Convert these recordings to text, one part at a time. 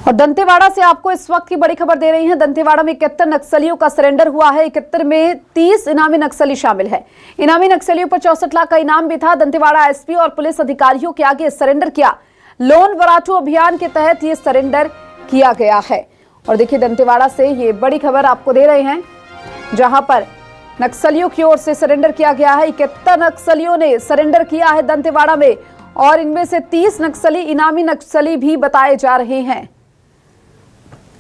और दंतेवाड़ा से आपको इस वक्त की बड़ी खबर दे रही हैं। दंतेवाड़ा में 71 नक्सलियों का सरेंडर हुआ है। 71 में 30 इनामी नक्सली शामिल है। इनामी नक्सलियों पर 64 लाख का इनाम भी था। दंतेवाड़ा एसपी और पुलिस अधिकारियों के आगे सरेंडर किया। लोन वराटू अभियान के तहत ये सरेंडर किया गया है। और देखिए, दंतेवाड़ा से ये बड़ी खबर आपको दे रहे हैं, जहां पर नक्सलियों की ओर से सरेंडर किया गया है। 71 नक्सलियों ने सरेंडर किया है दंतेवाड़ा में, और इनमें से 30 नक्सली इनामी नक्सली भी बताए जा रहे हैं।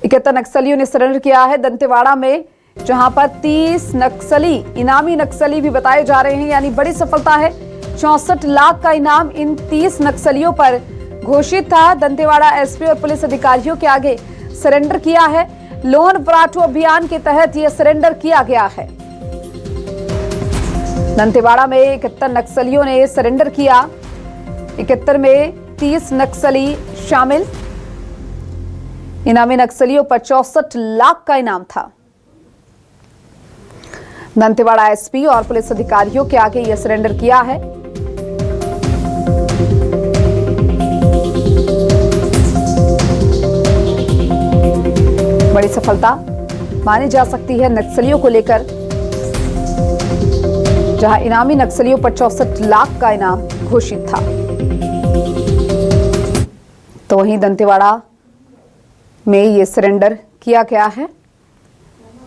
71 नक्सलियों ने सरेंडर किया है दंतेवाड़ा में, जहां पर 30 नक्सली इनामी नक्सली भी बताए जा रहे हैं। यानी बड़ी सफलता है। 64 लाख का इनाम इन 30 नक्सलियों पर घोषित था। दंतेवाड़ा एसपी और पुलिस अधिकारियों के आगे सरेंडर किया है। लोन वराटू अभियान के तहत यह सरेंडर किया गया है। दंतेवाड़ा में 71 नक्सलियों ने सरेंडर किया। 71 में 30 नक्सली शामिल। इनामी नक्सलियों पर 64 लाख का इनाम था। दंतेवाड़ा एसपी और पुलिस अधिकारियों के आगे यह सरेंडर किया है। बड़ी सफलता मानी जा सकती है नक्सलियों को लेकर, जहां इनामी नक्सलियों पर 64 लाख का इनाम घोषित था। तो वहीं दंतेवाड़ा में ये सरेंडर किया गया है।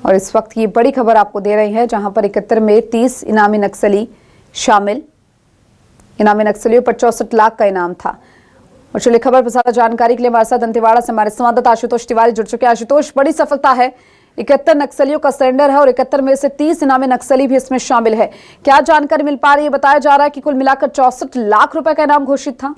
और इस वक्त ये बड़ी खबर आपको दे रही है, जहां पर 71 में 30 इनामी नक्सली शामिल। इनामी नक्सलियों पर 64 लाख का इनाम था। और चलिए, खबर पर ज्यादा जानकारी के लिए हमारे साथ दंतेवाड़ा से हमारे संवाददाता आशुतोष तिवारी जुड़ चुके हैं। आशुतोष, बड़ी सफलता है। 71 नक्सलियों का सरेंडर है और 71 में से 30 इनामी नक्सली भी इसमें शामिल है। क्या जानकारी मिल पा रही है? बताया जा रहा है कि कुल मिलाकर 64 लाख रुपए का इनाम घोषित था।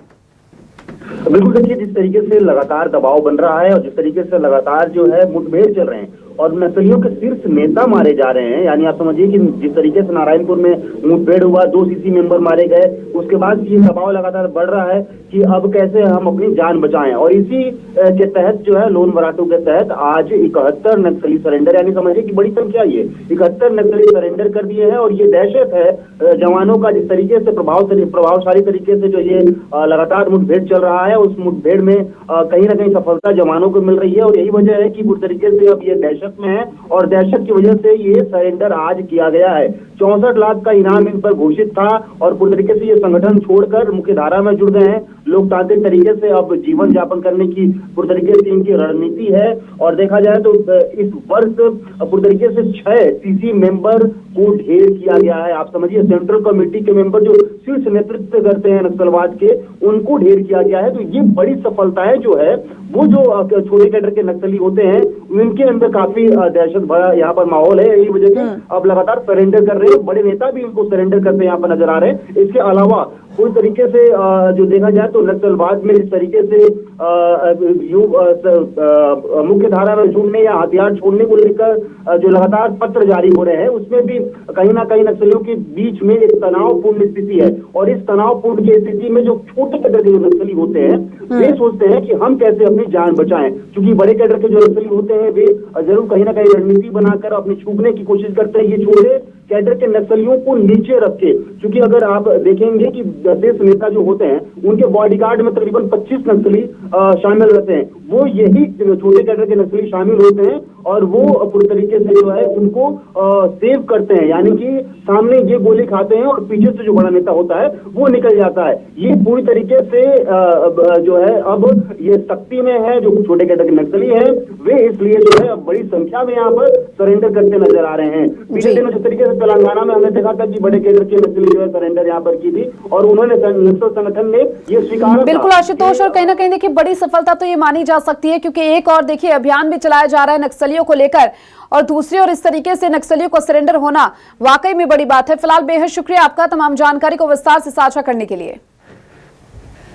बिल्कुल, देखिए, जिस तरीके से लगातार दबाव बन रहा है और जिस तरीके से लगातार जो है मुठभेड़ चल रहे हैं और नक्सलियों के शीर्ष नेता मारे जा रहे हैं, यानी आप समझिए कि जिस तरीके से नारायणपुर में मुठभेड़ हुआ, 2 सीसी मेंबर मारे गए, उसके बाद ये दबाव लगातार बढ़ रहा है कि अब कैसे हम अपनी जान बचाएं। और इसी के तहत जो है लोन वराटू के तहत आज 71 नक्सली सरेंडर, यानी समझिए कि बड़ी संख्या, ये 71 नक्सली सरेंडर कर दिए हैं। और ये दहशत है जवानों का, जिस तरीके से प्रभावशाली तरीके से जो ये लगातार मुठभेड़ चल रहा है, उस मुठभेड़ में कहीं ना कहीं सफलता जवानों को मिल रही है। और यही वजह है कि पूरी तरीके से अब ये दहशत में है और दहशत की वजह से ये सरेंडर आज किया गया है। 64 लाख का इनाम इन पर घोषित था और पूरी तरीके से ये संगठन छोड़कर मुख्य धारा में जुड़ गए हैं। लोकतांत्रिक तरीके से अब जीवन यापन करने की पूरी तरीके से इनकी रणनीति है। और देखा जाए तो इस वर्ष पूरी तरीके से 6 सीसी मेंबर को ढेर किया गया है। आप समझिए, सेंट्रल कमेटी के मेंबर जो शीर्ष नेतृत्व करते हैं नक्सलवाद के, उनको ढेर किया गया है। तो ये बड़ी सफलता है जो है वो जो छोटे कैडर के नक्सली होते हैं, उनके अंदर काफी दहशत भरा यहाँ पर माहौल है। यही वजह से अब लगातार सरेंडर कर रहे हैं। बड़े नेता भी इनको सरेंडर करते यहाँ पर नजर आ रहे हैं। इसके अलावा पूरी तरीके से जो देखा जाए तो नक्सलवाद में जिस तरीके से मुख्य धारा में जुड़ने या हथियार छोड़ने को लेकर जो लगातार पत्र जारी हो रहे हैं, उसमें भी कहीं ना कहीं नक्सलियों के बीच में एक तनावपूर्ण स्थिति है। और इस तनावपूर्ण की स्थिति में जो छोटे कैडर के नक्सली होते हैं, वे सोचते हैं कि हम कैसे अपनी जान बचाएं, क्योंकि बड़े कैडर के जो नक्सली होते हैं वे जरूर कहीं ना कहीं रणनीति बनाकर अपनी छूटने की कोशिश करते हैं। ये छोटे कैडर के नक्सलियों को नीचे रखे, क्योंकि अगर आप देखेंगे कि शीर्ष नेता जो होते हैं, उनके बॉडीगार्ड में तकरीबन 25 नक्सली शामिल रहते हैं। वो यही छोटे कैडर के नक्सली शामिल होते हैं और वो पूरी तरीके से जो है उनको सेव करते हैं, यानी कि सामने ये गोली खाते हैं और पीछे से जो बड़ा नेता होता है वो निकल जाता है। ये पूरी तरीके से जो है अब ये सख्ती में है। जो छोटे कैडर के नक्सली हैं वे इसलिए जो है बड़ी संख्या में यहाँ पर सरेंडर करते नजर आ रहे हैं। पिछले दिनों जिस तरीके से तेलंगाना में हमने देखा था कि बड़े कैडर के नक्सली जो है सरेंडर यहाँ पर की थी और उन्होंने नक्सल संगठन ने ये स्वीकार। बिल्कुल आशुतोष, और कहीं ना कहीं देखिए बड़ी सफलता तो ये मानी जा सकती है, क्योंकि एक और देखिए अभियान भी चलाया जा रहा है नक्सलियों को लेकर, और दूसरी ओर इस तरीके से नक्सलियों को सरेंडर होना वाकई में बड़ी बात है। फिलहाल बेहद शुक्रिया आपका तमाम जानकारी को विस्तार से साझा करने के लिए।